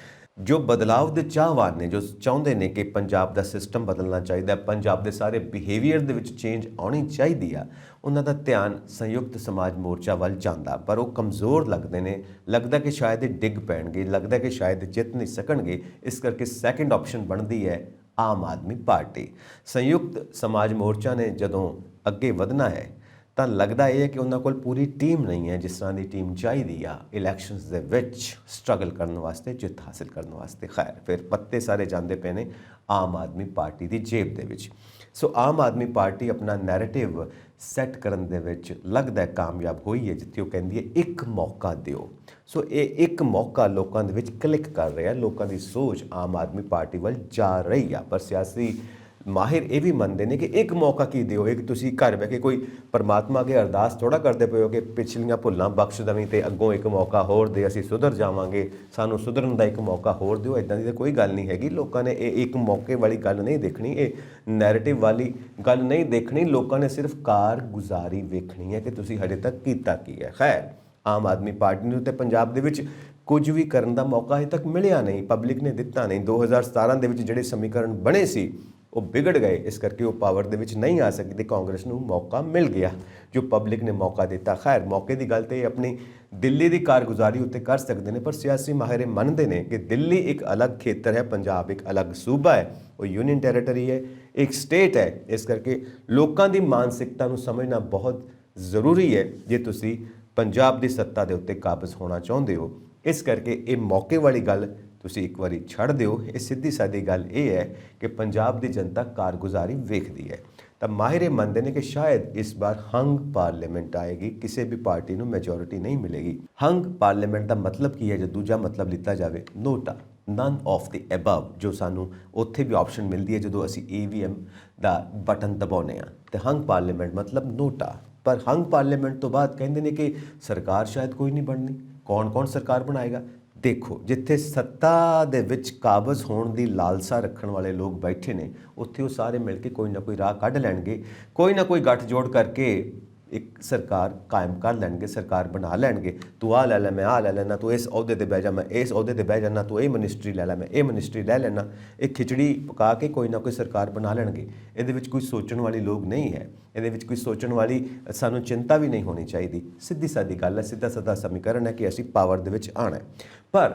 ਜੋ ਬਦਲਾਵ ਦੇ ਚਾਹਵਾਨ ਨੇ, ਜੋ ਚਾਹੁੰਦੇ ਨੇ ਕਿ ਪੰਜਾਬ ਦਾ ਸਿਸਟਮ ਬਦਲਣਾ ਚਾਹੀਦਾ, ਪੰਜਾਬ ਦੇ ਸਾਰੇ ਬਿਹੇਵੀਅਰ ਦੇ ਵਿੱਚ ਚੇਂਜ ਆਉਣੀ ਚਾਹੀਦੀ ਆ, ਉਹਨਾਂ ਦਾ ਧਿਆਨ ਸੰਯੁਕਤ ਸਮਾਜ ਮੋਰਚਾ ਵੱਲ ਜਾਂਦਾ, ਪਰ ਉਹ ਕਮਜ਼ੋਰ ਲੱਗਦੇ ਨੇ। ਲੱਗਦਾ ਕਿ ਸ਼ਾਇਦ ਇਹ ਡਿੱਗ ਪੈਣਗੇ, ਲੱਗਦਾ ਕਿ ਸ਼ਾਇਦ ਇਹ ਜਿੱਤ ਨਹੀਂ ਸਕਣਗੇ। ਇਸ ਕਰਕੇ ਸੈਕੰਡ ਆਪਸ਼ਨ ਬਣਦੀ ਹੈ ਆਮ ਆਦਮੀ ਪਾਰਟੀ। ਸੰਯੁਕਤ ਸਮਾਜ ਮੋਰਚਾ ਨੇ ਜਦੋਂ ਅੱਗੇ ਵਧਣਾ ਹੈ ਤਾਂ ਲੱਗਦਾ ਇਹ ਹੈ ਕਿ ਉਹਨਾਂ ਕੋਲ ਪੂਰੀ ਟੀਮ ਨਹੀਂ ਹੈ ਜਿਸ ਤਰ੍ਹਾਂ ਦੀ ਟੀਮ ਚਾਹੀਦੀ ਆ ਇਲੈਕਸ਼ਨਸ ਦੇ ਵਿੱਚ ਸਟਰਗਲ ਕਰਨ ਵਾਸਤੇ, ਜਿੱਤ ਹਾਸਿਲ ਕਰਨ ਵਾਸਤੇ। ਖੈਰ, ਫਿਰ ਪੱਤੇ ਸਾਰੇ ਜਾਂਦੇ ਪਏ ਨੇ ਆਮ ਆਦਮੀ ਪਾਰਟੀ ਦੀ ਜੇਬ ਦੇ ਵਿੱਚ। ਸੋ ਆਮ ਆਦਮੀ ਪਾਰਟੀ ਆਪਣਾ ਨੈਰੇਟਿਵ ਸੈੱਟ ਕਰਨ ਦੇ ਵਿੱਚ ਲੱਗਦਾ ਕਾਮਯਾਬ ਹੋਈ ਹੈ, ਜਿੱਥੇ ਉਹ ਕਹਿੰਦੀ ਹੈ ਇੱਕ ਮੌਕਾ ਦਿਓ। ਸੋ ਇਹ ਇੱਕ ਮੌਕਾ ਲੋਕਾਂ ਦੇ ਵਿੱਚ ਕਲਿੱਕ ਕਰ ਰਿਹਾ, ਲੋਕਾਂ ਦੀ ਸੋਚ ਆਮ ਆਦਮੀ ਪਾਰਟੀ ਵੱਲ ਜਾ ਰਹੀ ਆ। ਪਰ ਸਿਆਸੀ ਮਾਹਿਰ ਇਹ ਵੀ ਮੰਨਦੇ ਨੇ ਕਿ ਇੱਕ ਮੌਕਾ ਕੀ ਦਿਓ, ਇੱਕ ਤੁਸੀਂ ਘਰ ਬਹਿ ਕੇ ਕੋਈ ਪਰਮਾਤਮਾ ਅੱਗੇ ਅਰਦਾਸ ਥੋੜ੍ਹਾ ਕਰਦੇ ਪਏ ਹੋ ਕਿ ਪਿਛਲੀਆਂ ਭੁੱਲਾਂ ਬਖਸ਼ ਦੇਵੀਂ ਤੇ ਅੱਗੋਂ ਇੱਕ ਮੌਕਾ ਹੋਰ ਦੇ, ਅਸੀਂ ਸੁਧਰ ਜਾਵਾਂਗੇ, ਸਾਨੂੰ ਸੁਧਰਨ ਦਾ ਇੱਕ ਮੌਕਾ ਹੋਰ ਦਿਓ। ਇੱਦਾਂ ਦੀ ਤਾਂ ਕੋਈ ਗੱਲ ਨਹੀਂ ਹੈਗੀ। ਲੋਕਾਂ ਨੇ ਇਹ ਇੱਕ ਮੌਕੇ ਵਾਲੀ ਗੱਲ ਨਹੀਂ ਦੇਖਣੀ, ਇਹ ਨੈਰੇਟਿਵ ਵਾਲੀ ਗੱਲ ਨਹੀਂ ਦੇਖਣੀ। ਲੋਕਾਂ ਨੇ ਸਿਰਫ ਕਾਰਗੁਜ਼ਾਰੀ ਵੇਖਣੀ ਹੈ ਕਿ ਤੁਸੀਂ ਹਜੇ ਤੱਕ ਕੀਤਾ ਕੀ ਹੈ। ਖੈਰ, ਆਮ ਆਦਮੀ ਪਾਰਟੀ ਨੂੰ ਤੇ ਪੰਜਾਬ ਦੇ ਵਿੱਚ ਕੁਝ ਵੀ ਕਰਨ ਦਾ ਮੌਕਾ ਹਜੇ ਤੱਕ ਮਿਲਿਆ ਨਹੀਂ, ਪਬਲਿਕ ਨੇ ਦਿੱਤਾ ਨਹੀਂ। 2017 ਦੇ ਵਿੱਚ ਜਿਹੜੇ ਸਮੀਕਰਨ ਬਣੇ ਸੀ ਉਹ ਵਿਗੜ ਗਏ, ਇਸ ਕਰਕੇ ਉਹ ਪਾਵਰ ਦੇ ਵਿੱਚ ਨਹੀਂ ਆ ਸਕੀ ਤੇ ਕਾਂਗਰਸ ਨੂੰ ਮੌਕਾ ਮਿਲ ਗਿਆ ਜੋ ਪਬਲਿਕ ਨੇ ਮੌਕਾ ਦਿੱਤਾ। ਖੈਰ, ਮੌਕੇ ਦੀ ਗੱਲ ਤੇ ਆਪਣੀ ਦਿੱਲੀ ਦੀ ਕਾਰਗੁਜ਼ਾਰੀ ਉੱਤੇ ਕਰ ਸਕਦੇ ਨੇ, ਪਰ ਸਿਆਸੀ ਮਾਹਿਰ ਮੰਨਦੇ ਨੇ ਕਿ ਦਿੱਲੀ ਇੱਕ ਅਲੱਗ ਖੇਤਰ ਹੈ, ਪੰਜਾਬ ਇੱਕ ਅਲੱਗ ਸੂਬਾ ਹੈ, ਉਹ ਯੂਨੀਅਨ ਟੈਰੀਟਰੀ ਹੈ, ਇੱਕ ਸਟੇਟ ਹੈ। ਇਸ ਕਰਕੇ ਲੋਕਾਂ ਦੀ ਮਾਨਸਿਕਤਾ ਨੂੰ ਸਮਝਣਾ ਬਹੁਤ ਜ਼ਰੂਰੀ ਹੈ ਜੇ ਤੁਸੀਂ ਪੰਜਾਬ ਦੀ ਸੱਤਾ ਦੇ ਉੱਤੇ ਕਾਬਜ਼ ਹੋਣਾ ਚਾਹੁੰਦੇ ਹੋ। ਇਸ ਕਰਕੇ ਇਹ ਮੌਕੇ ਵਾਲੀ ਗੱਲ ਤੁਸੀਂ ਇੱਕ ਵਾਰੀ ਛੱਡ ਦਿਓ। ਇਹ ਸਿੱਧੀ ਸਾਦੀ ਗੱਲ ਇਹ ਹੈ ਕਿ ਪੰਜਾਬ ਦੀ ਜਨਤਾ ਕਾਰਗੁਜ਼ਾਰੀ ਵੇਖਦੀ ਹੈ। ਤਾਂ ਮਾਹਿਰ ਮੰਨਦੇ ਨੇ ਕਿ ਸ਼ਾਇਦ ਇਸ ਵਾਰ ਹੰਗ ਪਾਰਲੀਮੈਂਟ ਆਏਗੀ, ਕਿਸੇ ਵੀ ਪਾਰਟੀ ਨੂੰ ਮੈਜੋਰਿਟੀ ਨਹੀਂ ਮਿਲੇਗੀ। ਹੰਗ ਪਾਰਲੀਮੈਂਟ ਦਾ ਮਤਲਬ ਕੀ ਹੈ? ਜੇ ਦੂਜਾ ਮਤਲਬ ਲਿੱਤਾ ਜਾਵੇ, ਨੋਟਾ, ਨਨ ਆਫ ਦੀ ਅਬਵ, ਜੋ ਸਾਨੂੰ ਉੱਥੇ ਵੀ ਆਪਸ਼ਨ ਮਿਲਦੀ ਹੈ ਜਦੋਂ ਅਸੀਂ EVM ਦਾ ਬਟਨ ਦਬਾਉਂਦੇ ਹਾਂ, ਤੇ ਹੰਗ ਪਾਰਲੀਮੈਂਟ ਮਤਲਬ ਨੋਟਾ। ਪਰ ਹੰਗ ਪਾਰਲੀਮੈਂਟ ਤੋਂ ਬਾਅਦ ਕਹਿੰਦੇ ਨੇ ਕਿ ਸਰਕਾਰ ਸ਼ਾਇਦ ਕੋਈ ਨਹੀਂ ਬਣਨੀ। ਕੌਣ ਸਰਕਾਰ ਬਣਾਏਗਾ? ਦੇਖੋ, ਜਿੱਥੇ ਸੱਤਾ ਦੇ ਵਿੱਚ ਕਾਬਜ਼ ਹੋਣ ਦੀ ਲਾਲਸਾ ਰੱਖਣ ਵਾਲੇ ਲੋਕ ਬੈਠੇ ਨੇ, ਉੱਥੇ ਉਹ ਸਾਰੇ ਮਿਲ ਕੇ ਕੋਈ ਨਾ ਕੋਈ ਰਾਹ ਕੱਢ ਲੈਣਗੇ, ਕੋਈ ਨਾ ਕੋਈ ਗੱਠਜੋੜ ਕਰਕੇ ਇੱਕ ਸਰਕਾਰ ਕਾਇਮ ਕਰ ਲੈਣਗੇ, ਸਰਕਾਰ ਬਣਾ ਲੈਣਗੇ। ਤੂੰ ਆਹ ਲੈ ਲੈ, ਮੈਂ ਆਹ ਲੈ ਲੈਣਾ, ਤੂੰ ਇਸ ਅਹੁਦੇ 'ਤੇ ਬਹਿ ਜਾ, ਮੈਂ ਇਸ ਅਹੁਦੇ 'ਤੇ ਬਹਿ ਜਾਣਾ, ਤੂੰ ਇਹ ਮਿਨਿਸਟਰੀ ਲੈ ਲੈ, ਮੈਂ ਇਹ ਮਿਨਿਸਟਰੀ ਲੈ ਲੈਣਾ। ਇਹ ਖਿਚੜੀ ਪਕਾ ਕੇ ਕੋਈ ਨਾ ਕੋਈ ਸਰਕਾਰ ਬਣਾ ਲੈਣਗੇ। ਇਹਦੇ ਵਿੱਚ ਕੋਈ ਸੋਚਣ ਵਾਲੀ ਲੋਕ ਨਹੀਂ ਹੈ, ਇਹਦੇ ਵਿੱਚ ਕੋਈ ਸੋਚਣ ਵਾਲੀ ਸਾਨੂੰ ਚਿੰਤਾ ਵੀ ਨਹੀਂ ਹੋਣੀ ਚਾਹੀਦੀ। ਸਿੱਧੀ ਸਾਦੀ ਗੱਲ ਹੈ, ਸਿੱਧਾ ਸਾਦਾ ਸਮੀਕਰਨ ਹੈ ਕਿ ਅਸੀਂ ਪਾਵਰ ਦੇ ਵਿੱਚ ਆਉਣਾ। ਪਰ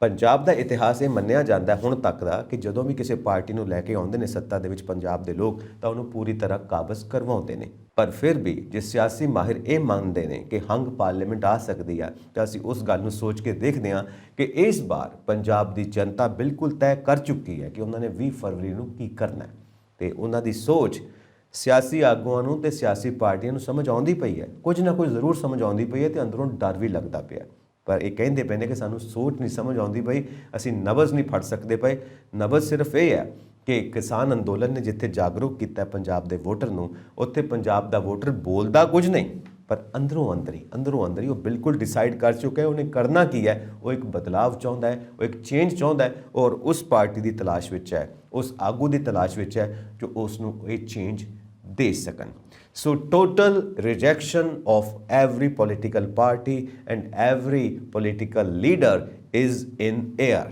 ਪੰਜਾਬ ਦਾ ਇਤਿਹਾਸ ਇਹ ਮੰਨਿਆ ਜਾਂਦਾ ਹੁਣ ਤੱਕ ਦਾ ਕਿ ਜਦੋਂ ਵੀ ਕਿਸੇ ਪਾਰਟੀ ਨੂੰ ਲੈ ਕੇ ਆਉਂਦੇ ਨੇ ਸੱਤਾ ਦੇ ਵਿੱਚ ਪੰਜਾਬ ਦੇ ਲੋਕ, ਤਾਂ ਉਹਨੂੰ ਪੂਰੀ ਤਰ੍ਹਾਂ ਕਾਬਜ਼ ਕਰਵਾਉਂਦੇ ਨੇ। ਪਰ ਫਿਰ ਵੀ ਜੇ ਸਿਆਸੀ ਮਾਹਿਰ ਇਹ ਮੰਨਦੇ ਨੇ ਕਿ ਹੰਗ ਪਾਰਲੀਮੈਂਟ ਆ ਸਕਦੀ ਆ, ਤਾਂ ਅਸੀਂ ਉਸ ਗੱਲ ਨੂੰ ਸੋਚ ਕੇ ਦੇਖਦੇ ਹਾਂ ਕਿ ਇਸ ਵਾਰ ਪੰਜਾਬ ਦੀ ਜਨਤਾ ਬਿਲਕੁਲ ਤੈਅ ਕਰ ਚੁੱਕੀ ਹੈ ਕਿ ਉਹਨਾਂ ਨੇ 20 ਫਰਵਰੀ ਨੂੰ ਕੀ ਕਰਨਾ ਹੈ, ਤੇ ਉਹਨਾਂ ਦੀ ਸੋਚ ਸਿਆਸੀ ਆਗੂਆਂ ਨੂੰ ਤੇ ਸਿਆਸੀ ਪਾਰਟੀਆਂ ਨੂੰ ਸਮਝ ਆਉਂਦੀ ਪਈ ਹੈ। ਕੁਝ ਨਾ ਕੁਝ ਜ਼ਰੂਰ ਸਮਝ ਆਉਂਦੀ ਪਈ ਹੈ ਤੇ ਅੰਦਰੋਂ ਡਰ ਵੀ ਲੱਗਦਾ ਪਿਆ। ਪਰ ਇਹ ਕਹਿੰਦੇ ਪਏ ਨੇ ਕਿ ਸਾਨੂੰ ਸੋਚ ਨਹੀਂ ਸਮਝ ਆਉਂਦੀ ਪਈ, ਅਸੀਂ ਨਬਜ਼ ਨਹੀਂ ਫੜ ਸਕਦੇ ਪਏ। ਨਬਜ਼ ਸਿਰਫ ਇਹ ਹੈ ਕਿ ਕਿਸਾਨ ਅੰਦੋਲਨ ਨੇ ਜਿੱਥੇ ਜਾਗਰੂਕ ਕੀਤਾ ਪੰਜਾਬ ਦੇ ਵੋਟਰ ਨੂੰ, ਉੱਥੇ ਪੰਜਾਬ ਦਾ ਵੋਟਰ ਬੋਲਦਾ ਕੁਝ ਨਹੀਂ, ਪਰ ਅੰਦਰੋਂ ਅੰਦਰ ਹੀ ਉਹ ਬਿਲਕੁਲ ਡਿਸਾਈਡ ਕਰ ਚੁੱਕਾ ਹੈ ਉਹਨੇ ਕਰਨਾ ਕੀ ਹੈ। ਉਹ ਇੱਕ ਬਦਲਾਵ ਚਾਹੁੰਦਾ ਹੈ, ਉਹ ਇੱਕ ਚੇਂਜ ਚਾਹੁੰਦਾ ਹੈ ਔਰ ਉਸ ਪਾਰਟੀ ਦੀ ਤਲਾਸ਼ ਵਿੱਚ ਹੈ, ਉਸ ਆਗੂ ਦੀ ਤਲਾਸ਼ ਵਿੱਚ ਹੈ ਜੋ ਉਸ ਨੂੰ ਇਹ ਚੇਂਜ ਦੇ ਸਕਣ। ਸੋ total rejection of every political party and every political leader is in air.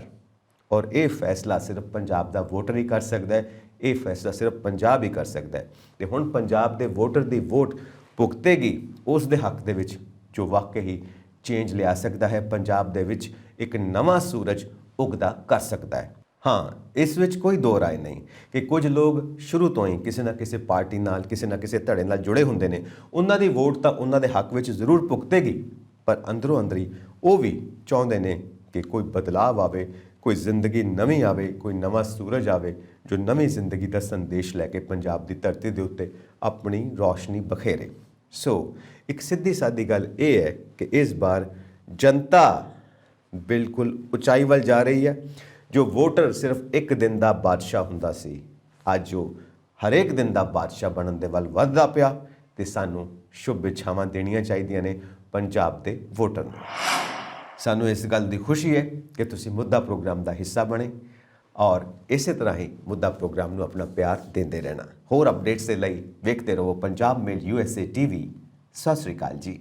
ਔਰ ਇਹ ਫੈਸਲਾ ਸਿਰਫ ਪੰਜਾਬ ਦਾ ਵੋਟਰ ਹੀ ਕਰ ਸਕਦਾ ਹੈ, ਇਹ ਫੈਸਲਾ ਸਿਰਫ ਪੰਜਾਬ ਹੀ ਕਰ ਸਕਦਾ ਹੈ। ਤੇ ਹੁਣ ਪੰਜਾਬ ਦੇ ਵੋਟਰ ਦੀ ਵੋਟ ਭੁਗਤੇਗੀ ਉਸ ਦੇ ਹੱਕ ਦੇ ਵਿੱਚ ਜੋ ਵਾਕਈ ਹੀ ਚੇਂਜ ਲਿਆ ਸਕਦਾ ਹੈ, ਪੰਜਾਬ ਦੇ ਵਿੱਚ ਇੱਕ ਨਵਾਂ ਸੂਰਜ ਉਗਦਾ ਕਰ ਸਕਦਾ ਹੈ। ਹਾਂ, ਇਸ ਵਿੱਚ ਕੋਈ ਦੋ ਰਾਏ ਨਹੀਂ ਕਿ ਕੁਝ ਲੋਕ ਸ਼ੁਰੂ ਤੋਂ ਹੀ ਕਿਸੇ ਨਾ ਕਿਸੇ ਪਾਰਟੀ ਨਾਲ, ਕਿਸੇ ਨਾ ਕਿਸੇ ਧੜੇ ਨਾਲ ਜੁੜੇ ਹੁੰਦੇ ਨੇ, ਉਹਨਾਂ ਦੀ ਵੋਟ ਤਾਂ ਉਹਨਾਂ ਦੇ ਹੱਕ ਵਿੱਚ ਜ਼ਰੂਰ ਭੁਗਤੇਗੀ, ਪਰ ਅੰਦਰੋਂ ਅੰਦਰੀ ਉਹ ਵੀ ਚਾਹੁੰਦੇ ਨੇ ਕਿ ਕੋਈ ਬਦਲਾਵ ਆਵੇ, ਕੋਈ ਜ਼ਿੰਦਗੀ ਨਵੀਂ ਆਵੇ, ਕੋਈ ਨਵਾਂ ਸੂਰਜ ਆਵੇ ਜੋ ਨਵੀਂ ਜ਼ਿੰਦਗੀ ਦਾ ਸੰਦੇਸ਼ ਲੈ ਕੇ ਪੰਜਾਬ ਦੀ ਧਰਤੀ ਦੇ ਉੱਤੇ ਆਪਣੀ ਰੌਸ਼ਨੀ ਬਖੇਰੇ। ਸੋ ਇੱਕ ਸਿੱਧੀ ਸਾਦੀ ਗੱਲ ਇਹ ਹੈ ਕਿ ਇਸ ਵਾਰ ਜਨਤਾ ਬਿਲਕੁਲ ਉਚਾਈ ਵੱਲ ਜਾ ਰਹੀ ਹੈ। ਜੋ ਵੋਟਰ ਸਿਰਫ ਇੱਕ ਦਿਨ ਦਾ ਬਾਦਸ਼ਾਹ ਹੁੰਦਾ ਸੀ, ਅੱਜ ਉਹ ਹਰੇਕ ਦਿਨ ਦਾ ਬਾਦਸ਼ਾਹ ਬਣਨ ਦੇ ਵੱਲ ਵੱਧਦਾ ਪਿਆ ਤੇ ਸਾਨੂੰ ਸ਼ੁਭ ਇੱਛਾਵਾਂ ਦੇਣੀਆਂ ਚਾਹੀਦੀਆਂ ਨੇ ਪੰਜਾਬ ਦੇ ਵੋਟਰ ਨੂੰ। ਸਾਨੂੰ ਇਸ ਗੱਲ ਦੀ ਖੁਸ਼ੀ ਹੈ ਕਿ ਤੁਸੀਂ ਮੁੱਦਾ ਪ੍ਰੋਗਰਾਮ ਦਾ ਹਿੱਸਾ ਬਣੇ ਔਰ ਇਸੇ ਤਰ੍ਹਾਂ ਹੀ ਮੁੱਦਾ ਪ੍ਰੋਗਰਾਮ ਨੂੰ ਆਪਣਾ ਪਿਆਰ ਦਿੰਦੇ ਰਹਿਣਾ। ਹੋਰ ਅਪਡੇਟਸ ਦੇ ਲਈ ਵੇਖਦੇ ਰਹੋ ਪੰਜਾਬ ਮੇਲ USA TV। ਸਤਿ ਸ੍ਰੀ ਅਕਾਲ ਜੀ।